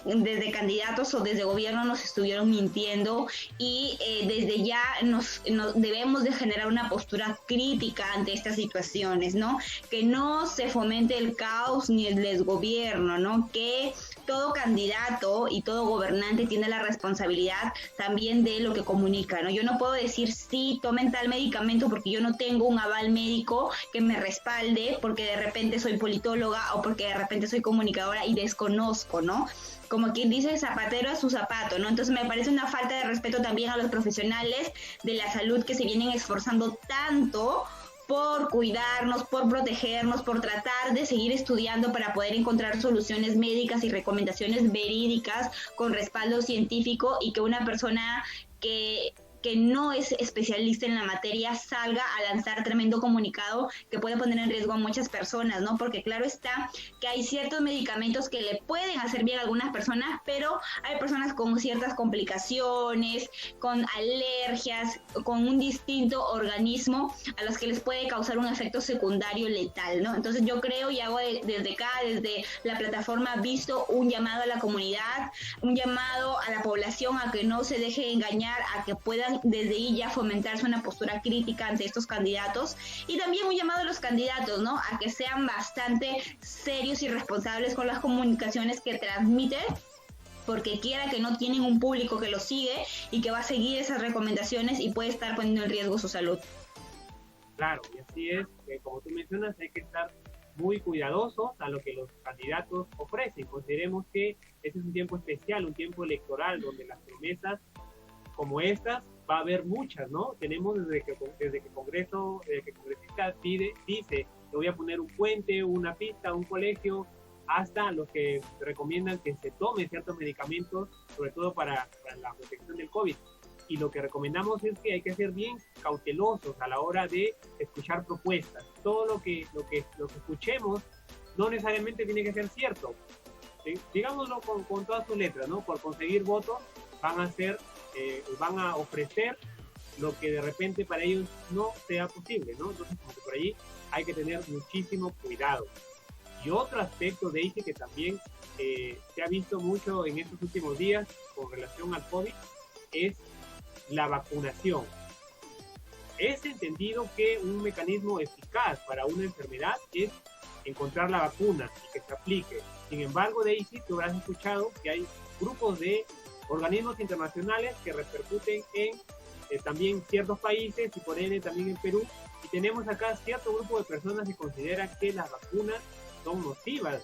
candidatos o desde gobierno nos estuvieron mintiendo, y desde ya nos debemos de generar una postura crítica ante estas situaciones, ¿no? Que no se fomente el caos ni el desgobierno, ¿no? Que todo candidato y todo gobernante tiene la responsabilidad también de lo que comunica, ¿no? Yo no puedo decir sí, tomen tal medicamento porque yo no tengo un aval médico que me respalde, porque de repente soy politóloga o porque de repente soy comunicadora y desconozco, ¿no? Como quien dice, zapatero a su zapato, ¿no? Entonces me parece una falta de respeto también a los profesionales de la salud que se vienen esforzando tanto por cuidarnos, por protegernos, por tratar de seguir estudiando para poder encontrar soluciones médicas y recomendaciones verídicas con respaldo científico, y que una persona que no es especialista en la materia salga a lanzar tremendo comunicado que puede poner en riesgo a muchas personas, ¿no? Porque claro está que hay ciertos medicamentos que le pueden hacer bien a algunas personas, pero hay personas con ciertas complicaciones, con alergias, con un distinto organismo a los que les puede causar un efecto secundario letal, ¿no? Entonces yo creo y hago desde acá, desde la plataforma Visto, un llamado a la comunidad, un llamado a la población a que no se deje engañar, a que puedan desde ahí ya fomentarse una postura crítica ante estos candidatos, y también un llamado a los candidatos, ¿no? A que sean bastante serios y responsables con las comunicaciones que transmiten, porque quiera que no tienen un público que los sigue y que va a seguir esas recomendaciones y puede estar poniendo en riesgo su salud. Claro, y así es, como tú mencionas, hay que estar muy cuidadosos a lo que los candidatos ofrecen. Consideremos que este es un tiempo especial, un tiempo electoral, donde las promesas como estas va a haber muchas, ¿no? Tenemos desde que congresista dice, te voy a poner un puente, una pista, un colegio, hasta los que recomiendan que se tome ciertos medicamentos, sobre todo para la protección del COVID. Y lo que recomendamos es que hay que ser bien cautelosos a la hora de escuchar propuestas. Todo lo que escuchemos no necesariamente tiene que ser cierto. ¿Sí? Digámoslo con todas sus letras, ¿no? Por conseguir votos van a ofrecer lo que de repente para ellos no sea posible, ¿no? Entonces, como que por allí hay que tener muchísimo cuidado. Y otro aspecto, Daisy, que también se ha visto mucho en estos últimos días con relación al COVID, es la vacunación. Es entendido que un mecanismo eficaz para una enfermedad es encontrar la vacuna y que se aplique. Sin embargo, Daisy, tú habrás escuchado que hay grupos de organismos internacionales que repercuten en también ciertos países y por ende también en Perú, y tenemos acá cierto grupo de personas que consideran que las vacunas son nocivas,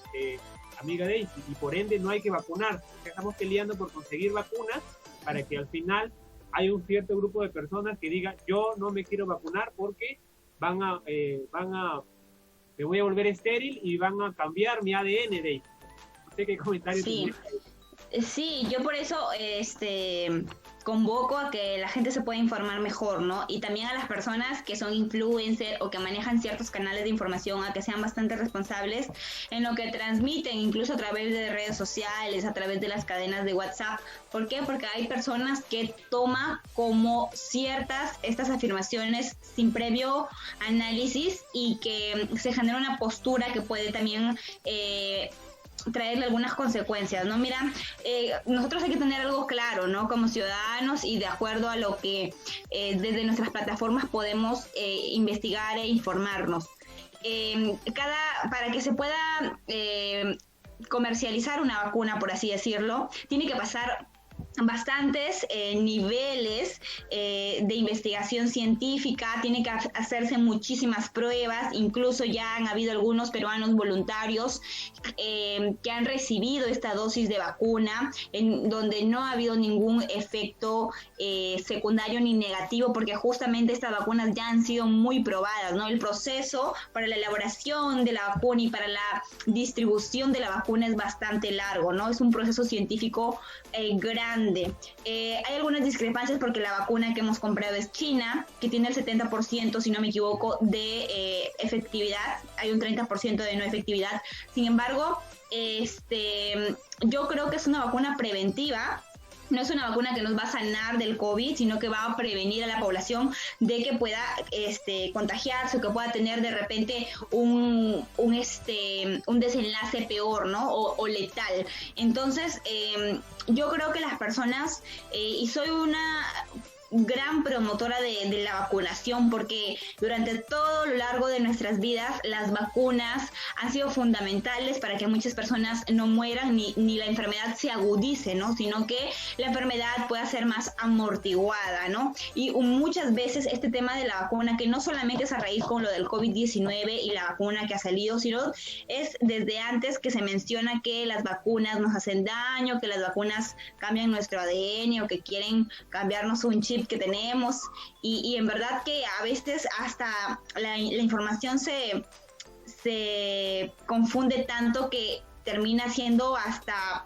amiga Daisy, y por ende no hay que vacunar. Estamos peleando por conseguir vacunas para que al final hay un cierto grupo de personas que digan, yo no me quiero vacunar porque me voy a volver estéril y van a cambiar mi ADN, Daisy. No sé qué comentarios sí. Sí, yo por eso convoco a que la gente se pueda informar mejor, ¿no? Y también a las personas que son influencers o que manejan ciertos canales de información, a que sean bastante responsables en lo que transmiten, incluso a través de redes sociales, a través de las cadenas de WhatsApp. ¿Por qué? Porque hay personas que toman como ciertas estas afirmaciones sin previo análisis y que se genera una postura que puede también traerle algunas consecuencias, ¿no? Mira, nosotros hay que tener algo claro, ¿no? Como ciudadanos y de acuerdo a lo que desde nuestras plataformas podemos investigar e informarnos. Para que se pueda comercializar una vacuna, por así decirlo, tiene que pasar bastantes niveles de investigación científica, tiene que hacerse muchísimas pruebas, incluso ya han habido algunos peruanos voluntarios que han recibido esta dosis de vacuna, en donde no ha habido ningún efecto secundario ni negativo, porque justamente estas vacunas ya han sido muy probadas, ¿no? El proceso para la elaboración de la vacuna y para la distribución de la vacuna es bastante largo, ¿no? Es un proceso científico grande, grande. Hay algunas discrepancias porque la vacuna que hemos comprado es China, que tiene el 70%, si no me equivoco, de efectividad. Hay un 30% de no efectividad. Sin embargo, yo creo que es una vacuna preventiva. No es una vacuna que nos va a sanar del COVID, sino que va a prevenir a la población de que pueda contagiarse o que pueda tener de repente un desenlace peor, ¿no? O letal. Entonces, yo creo que las personas, y soy una gran promotora de la vacunación, porque durante todo lo largo de nuestras vidas las vacunas han sido fundamentales para que muchas personas no mueran ni la enfermedad se agudice, ¿no? Sino que la enfermedad pueda ser más amortiguada, ¿no? Y muchas veces este tema de la vacuna, que no solamente es a raíz con lo del COVID-19 y la vacuna que ha salido, sino es desde antes que se menciona que las vacunas nos hacen daño, que las vacunas cambian nuestro ADN o que quieren cambiarnos un chip que tenemos, y en verdad que a veces hasta la información se confunde tanto que termina siendo hasta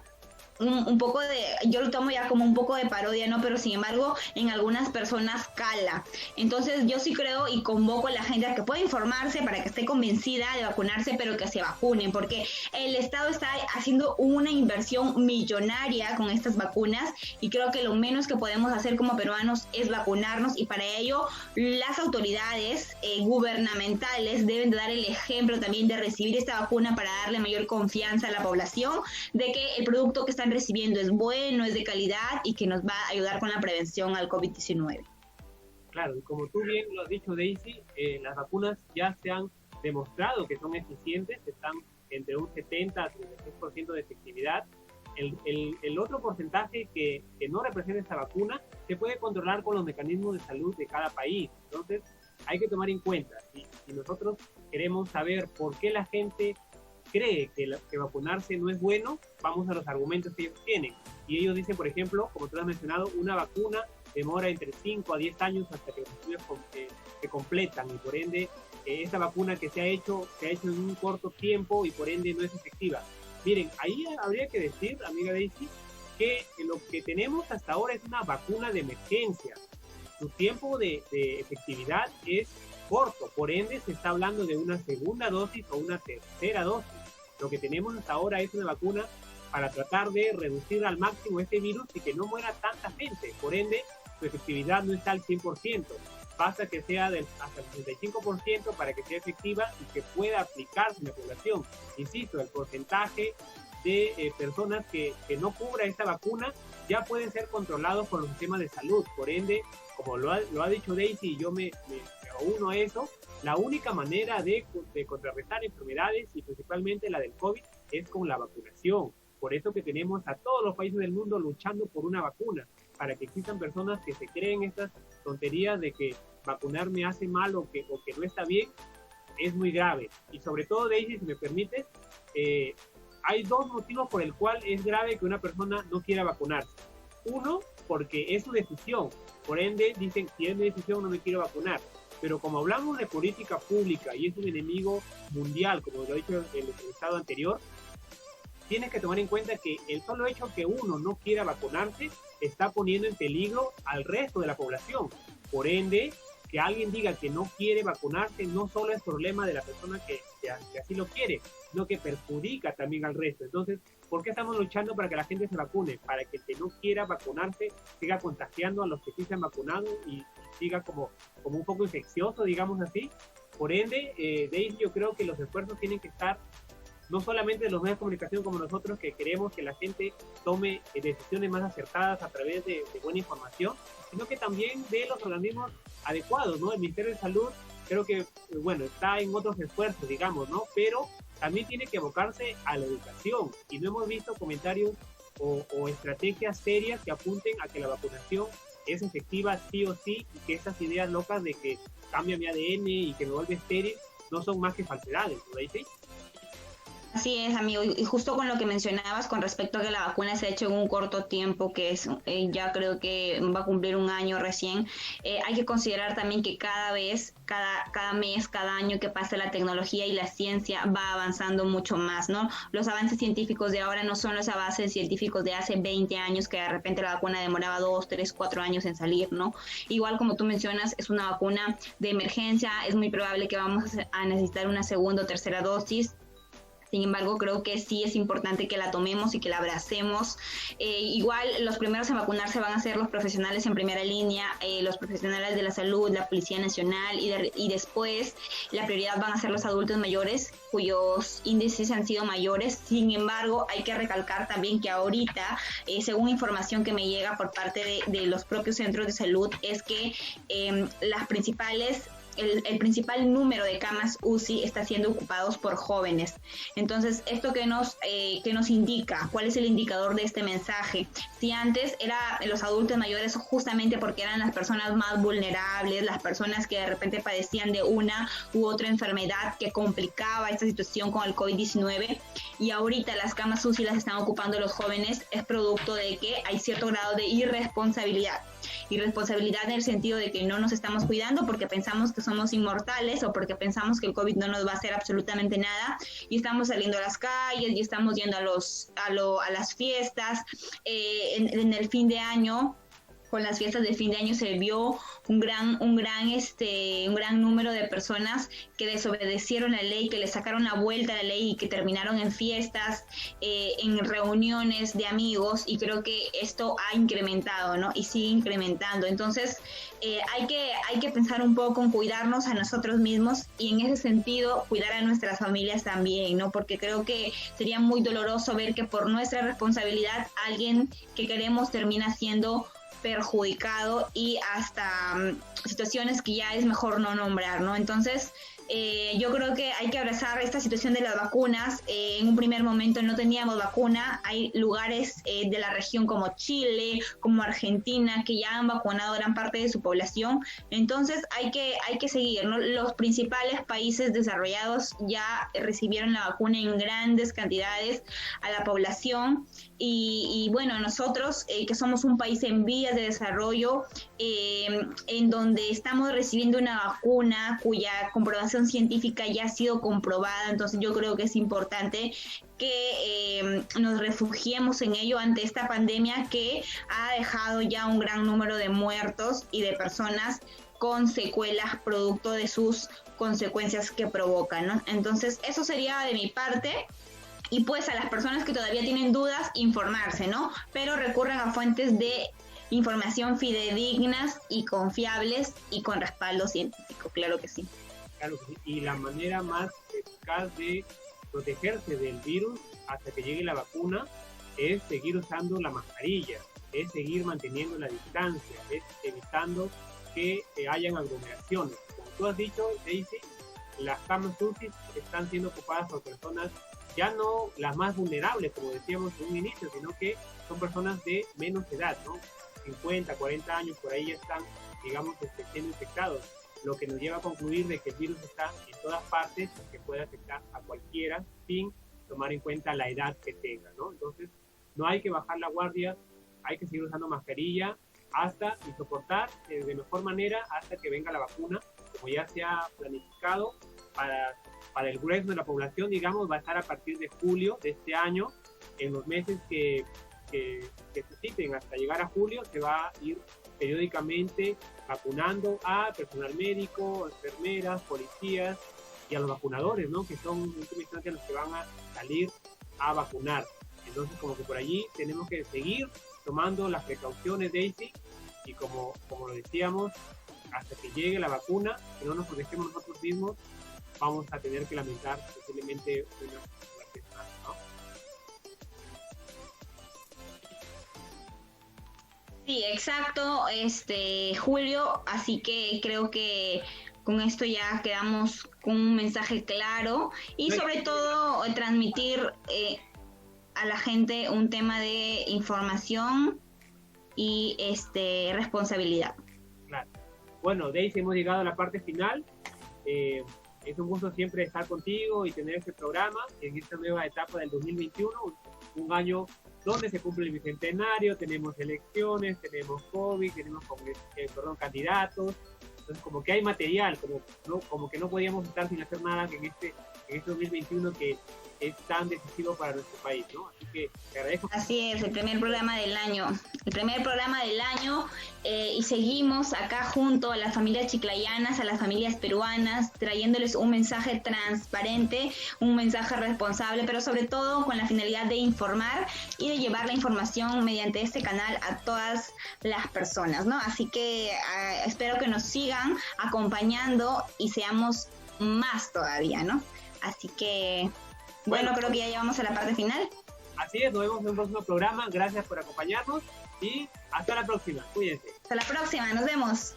un poco de, yo lo tomo ya como un poco de parodia, ¿no? Pero sin embargo, en algunas personas cala. Entonces yo sí creo y convoco a la gente a que pueda informarse para que esté convencida de vacunarse, pero que se vacunen, porque el Estado está haciendo una inversión millonaria con estas vacunas, y creo que lo menos que podemos hacer como peruanos es vacunarnos, y para ello las autoridades gubernamentales deben de dar el ejemplo también de recibir esta vacuna para darle mayor confianza a la población de que el producto que están recibiendo es bueno, es de calidad y que nos va a ayudar con la prevención al COVID-19. Claro, y como tú bien lo has dicho, Daisy, las vacunas ya se han demostrado que son eficientes, están entre un 70 a 36% de efectividad. El otro porcentaje que no representa esta vacuna se puede controlar con los mecanismos de salud de cada país. Entonces, hay que tomar en cuenta, si nosotros queremos saber por qué la gente cree que vacunarse no es bueno, vamos a los argumentos que ellos tienen. Y ellos dicen, por ejemplo, como tú has mencionado, una vacuna demora entre 5 a 10 años hasta que los estudios se completan, y por ende, esta vacuna que se ha hecho en un corto tiempo y por ende no es efectiva. Miren, ahí habría que decir, amiga Daisy, que lo que tenemos hasta ahora es una vacuna de emergencia. Su tiempo de efectividad es corto, por ende se está hablando de una segunda dosis o una tercera dosis. Lo que tenemos hasta ahora es una vacuna para tratar de reducir al máximo este virus y que no muera tanta gente. Por ende, su efectividad no está al 100%. Basta que sea hasta el 65% para que sea efectiva y que pueda aplicarse en la población. Insisto, el porcentaje de personas que no cubra esta vacuna ya pueden ser controlados por los sistemas de salud. Por ende, como lo ha dicho Daisy, y yo me uno a eso, la única manera de contrarrestar enfermedades, y principalmente la del COVID, es con la vacunación. Por eso que tenemos a todos los países del mundo luchando por una vacuna, para que existan personas que se creen estas tonterías de que vacunarme hace mal o que no está bien. Es muy grave. Y sobre todo, Daisy, si me permites, hay dos motivos por el cual es grave que una persona no quiera vacunarse. Uno, porque es su decisión. Por ende, dicen, si es mi decisión, no me quiero vacunar. Pero como hablamos de política pública y es un enemigo mundial, como lo ha dicho el estado anterior, tienes que tomar en cuenta que el solo hecho que uno no quiera vacunarse está poniendo en peligro al resto de la población. Por ende, que alguien diga que no quiere vacunarse no solo es problema de la persona que así lo quiere, sino que perjudica también al resto. Entonces, ¿por qué estamos luchando para que la gente se vacune? Para que el que no quiera vacunarse siga contagiando a los que sí se han vacunado y siga como un poco infeccioso, digamos así. Por ende, Daisy, yo creo que los esfuerzos tienen que estar no solamente de los medios de comunicación como nosotros, que queremos que la gente tome decisiones más acertadas a través de buena información, sino que también de los organismos adecuados, ¿no? El Ministerio de Salud creo que, bueno, está en otros esfuerzos, digamos, ¿no? Pero también tiene que abocarse a la educación, y no hemos visto comentarios o estrategias serias que apunten a que la vacunación es efectiva sí o sí, y que estas ideas locas de que cambia mi ADN y que me vuelve estéril no son más que falsedades, ¿no, Daisy? Así es, amigo, y justo con lo que mencionabas con respecto a que la vacuna se ha hecho en un corto tiempo, que es ya creo que va a cumplir un año recién, hay que considerar también que cada vez, cada mes, cada año que pasa la tecnología y la ciencia va avanzando mucho más, ¿no? Los avances científicos de ahora no son los avances científicos de hace 20 años, que de repente la vacuna demoraba 2, 3, 4 años en salir, ¿no? Igual como tú mencionas, es una vacuna de emergencia, es muy probable que vamos a necesitar una segunda o tercera dosis. Sin embargo, creo que sí es importante que la tomemos y que la abracemos. Igual, los primeros en vacunarse van a ser los profesionales en primera línea, los profesionales de la salud, la Policía Nacional, y después la prioridad van a ser los adultos mayores, cuyos índices han sido mayores. Sin embargo, hay que recalcar también que ahorita, según información que me llega por parte de los propios centros de salud, es que las principales... El principal número de camas UCI está siendo ocupados por jóvenes. Entonces, ¿esto qué nos indica? ¿Cuál es el indicador de este mensaje? Si antes era los adultos mayores justamente porque eran las personas más vulnerables, las personas que de repente padecían de una u otra enfermedad que complicaba esta situación con el COVID-19, y ahorita las camas UCI las están ocupando los jóvenes, es producto de que hay cierto grado de irresponsabilidad en el sentido de que no nos estamos cuidando porque pensamos que somos inmortales o porque pensamos que el COVID no nos va a hacer absolutamente nada, y estamos saliendo a las calles y estamos yendo a las fiestas. En el fin de año, con las fiestas de fin de año, se vio un gran número de personas que desobedecieron la ley, que le sacaron la vuelta a la ley y que terminaron en fiestas, en reuniones de amigos, y creo que esto ha incrementado, ¿no? Y sigue incrementando. Entonces, hay que pensar un poco en cuidarnos a nosotros mismos, y en ese sentido cuidar a nuestras familias también, ¿no? Porque creo que sería muy doloroso ver que por nuestra responsabilidad alguien que queremos termina siendo perjudicado, y hasta situaciones que ya es mejor no nombrar, ¿no? Entonces, yo creo que hay que abrazar esta situación de las vacunas. En un primer momento no teníamos vacuna. Hay lugares de la región como Chile, como Argentina, que ya han vacunado gran parte de su población. Entonces hay que seguir, ¿no? Los principales países desarrollados ya recibieron la vacuna en grandes cantidades a la población. Y bueno, nosotros que somos un país en vías de desarrollo, en donde estamos recibiendo una vacuna cuya comprobación científica ya ha sido comprobada, entonces yo creo que es importante que nos refugiemos en ello ante esta pandemia que ha dejado ya un gran número de muertos y de personas con secuelas producto de sus consecuencias que provocan, ¿no? Entonces eso sería de mi parte. Y pues a las personas que todavía tienen dudas, informarse, ¿no? Pero recurran a fuentes de información fidedignas y confiables y con respaldo científico, claro que sí. Claro que sí. Y la manera más eficaz de protegerse del virus hasta que llegue la vacuna es seguir usando la mascarilla, es seguir manteniendo la distancia, es evitando que hayan aglomeraciones. Como tú has dicho, Daisy, las camas UCI están siendo ocupadas por personas ya no las más vulnerables, como decíamos en un inicio, sino que son personas de menos edad, ¿no? 50, 40 años, por ahí ya están, digamos, siendo infectados, lo que nos lleva a concluir de que el virus está en todas partes, que puede afectar a cualquiera, sin tomar en cuenta la edad que tenga, ¿no? Entonces, no hay que bajar la guardia, hay que seguir usando mascarilla y soportar de mejor manera hasta que venga la vacuna, como ya se ha planificado para el grueso de la población, digamos, va a estar a partir de julio de este año. En los meses que se citen hasta llegar a julio, se va a ir periódicamente vacunando a personal médico, enfermeras, policías y a los vacunadores, ¿no? Que son en última instancia los que van a salir a vacunar. Entonces, como que por allí tenemos que seguir tomando las precauciones, Daisy, y como lo decíamos, hasta que llegue la vacuna, si no nos protegemos nosotros mismos, vamos a tener que lamentar posiblemente una muerte más, ¿no? Sí, exacto, Julio, así que creo que con esto ya quedamos con un mensaje claro y sobre todo transmitir a la gente un tema de información y responsabilidad. Claro. Bueno, Daisy, hemos llegado a la parte final. Es un gusto siempre estar contigo y tener este programa en esta nueva etapa del 2021, un año donde se cumple el bicentenario, tenemos elecciones, tenemos COVID, tenemos candidatos. Entonces, como que hay material, como que no podíamos estar sin hacer nada en este 2021 que es tan decisivo para nuestro país, ¿no? Así que te agradezco. Así es, el primer programa del año, y seguimos acá junto a las familias chiclayanas, a las familias peruanas, trayéndoles un mensaje transparente, un mensaje responsable, pero sobre todo con la finalidad de informar y de llevar la información mediante este canal a todas las personas, ¿no? Así que espero que nos sigan acompañando y seamos más todavía, ¿no? Así que, bueno, creo que ya llegamos a la parte final. Así es, nos vemos en un próximo programa. Gracias por acompañarnos y hasta la próxima. Cuídense. Hasta la próxima, nos vemos.